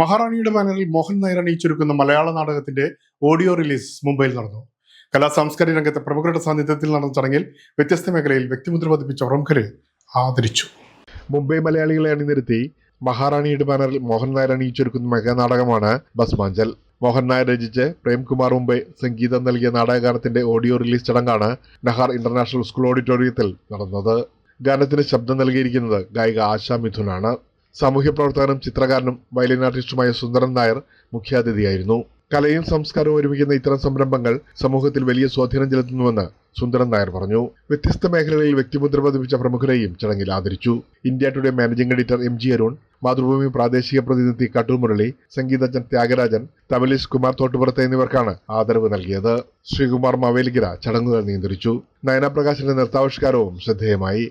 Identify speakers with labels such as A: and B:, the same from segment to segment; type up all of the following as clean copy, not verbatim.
A: മഹാറാണിയുടെ ബാനറിൽ മോഹൻ നായർ അണിയിച്ചൊരുക്കുന്ന മലയാള നാടകത്തിന്റെ audio release മുംബൈയിൽ നടന്നു. കലാസാംസ്കാരിക രംഗത്തെ പ്രമുഖരുടെ സാന്നിധ്യത്തിൽ നടന്ന ചടങ്ങിൽ വ്യത്യസ്ത മേഖലയിൽ വ്യക്തിമുദ്ര പതിപ്പിച്ച പ്രമുഖരെ ആദരിച്ചു. മുംബൈ മലയാളികളെ അണിനിരത്തി മഹാറാണിയുടെ ബാനറിൽ മോഹൻ നായർ അണിയിച്ചൊരുക്കുന്ന മെഗാ നാടകമാണ് ബസ്മാഞ്ചൽ. മോഹൻ നായർ രചിച്ച് പ്രേംകുമാർ മുംബൈ സംഗീതം നൽകിയ നാടകഗാനത്തിന്റെ ഓഡിയോ റിലീസ് ചടങ്ങാണ് നഹാർ ഇന്റർനാഷണൽ സ്കൂൾ ഓഡിറ്റോറിയത്തിൽ നടന്നത്. ഗാനത്തിന് ശബ്ദം നൽകിയിരിക്കുന്നത് ഗായിക ആശാ മിഥുനാണ്. സാമൂഹ്യ പ്രവർത്തകനും ചിത്രകാരനും വയലിൻ ആർട്ടിസ്റ്റുമായ സുന്ദരൻ നായർ മുഖ്യാതിഥിയായിരുന്നു. കലയും സംസ്കാരവും ഒരുമിക്കുന്ന ഇത്തരം സംരംഭങ്ങൾ സമൂഹത്തിൽ വലിയ സ്വാധീനം ചെലുത്തുന്നുവെന്ന് സുന്ദരൻ നായർ പറഞ്ഞു. വ്യത്യസ്ത മേഖലകളിൽ വ്യക്തിമുദ്ര പതിപ്പിച്ച പ്രമുഖരെയും ചടങ്ങിൽ ആദരിച്ചു. India today managing editor MG Arun, Mathrubhumi പ്രാദേശിക പ്രതിനിധി കട്ടൂർ മുരളി, സംഗീതജ്ഞൻ ത്യാഗരാജൻ, തബലിസ്റ്റ് കുമാർ തോട്ടുപുറത്ത് എന്നിവർക്കാണ് ആദരവ് നൽകിയത്. ശ്രീകുമാർ മാവേലിക്കര ചടങ്ങുകൾ നിയന്ത്രിച്ചു. നയനപ്രകാശിന്റെ നൃത്താവിഷ്കാരവും ശ്രദ്ധേയമായി.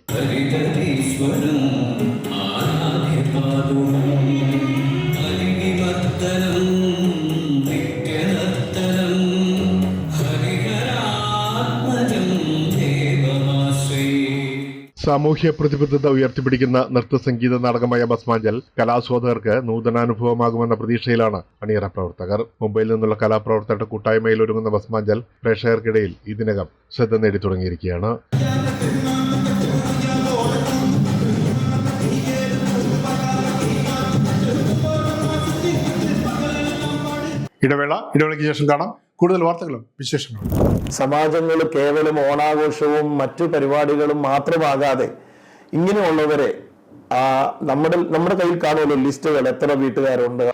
A: സാമൂഹ്യ പ്രതിബദ്ധത ഉയർത്തിപ്പിടിക്കുന്ന നൃത്തസംഗീത നാടകമായ ബസ്മാഞ്ചൽ കലാസ്വാദകർക്ക് നൂതനാനുഭവമാകുമെന്ന പ്രതീക്ഷയിലാണ് അണിയറ പ്രവർത്തകർ. മുംബൈയിൽ നിന്നുള്ള കലാപ്രവർത്തകരുടെ കൂട്ടായ്മയിൽ ഒരുങ്ങുന്ന ബസ്മാഞ്ചൽ പ്രേക്ഷകർക്കിടയിൽ ഇതിനകം ശ്രദ്ധ നേടി തുടങ്ങിയിരിക്കുകയാണ്. ഇടവേളയ്ക്ക് ശേഷം കാണാം കൂടുതൽ വാർത്തകളും വിശേഷങ്ങളും.
B: സമാജങ്ങൾ കേവലം ഓണാഘോഷവും മറ്റു പരിപാടികളും മാത്രമാകാതെ ഇങ്ങനെയുള്ളവരെ നമ്മുടെ കയ്യിൽ കാണുമല്ലോ ലിസ്റ്റുകൾ, എത്ര വീട്ടുകാരുണ്ട്.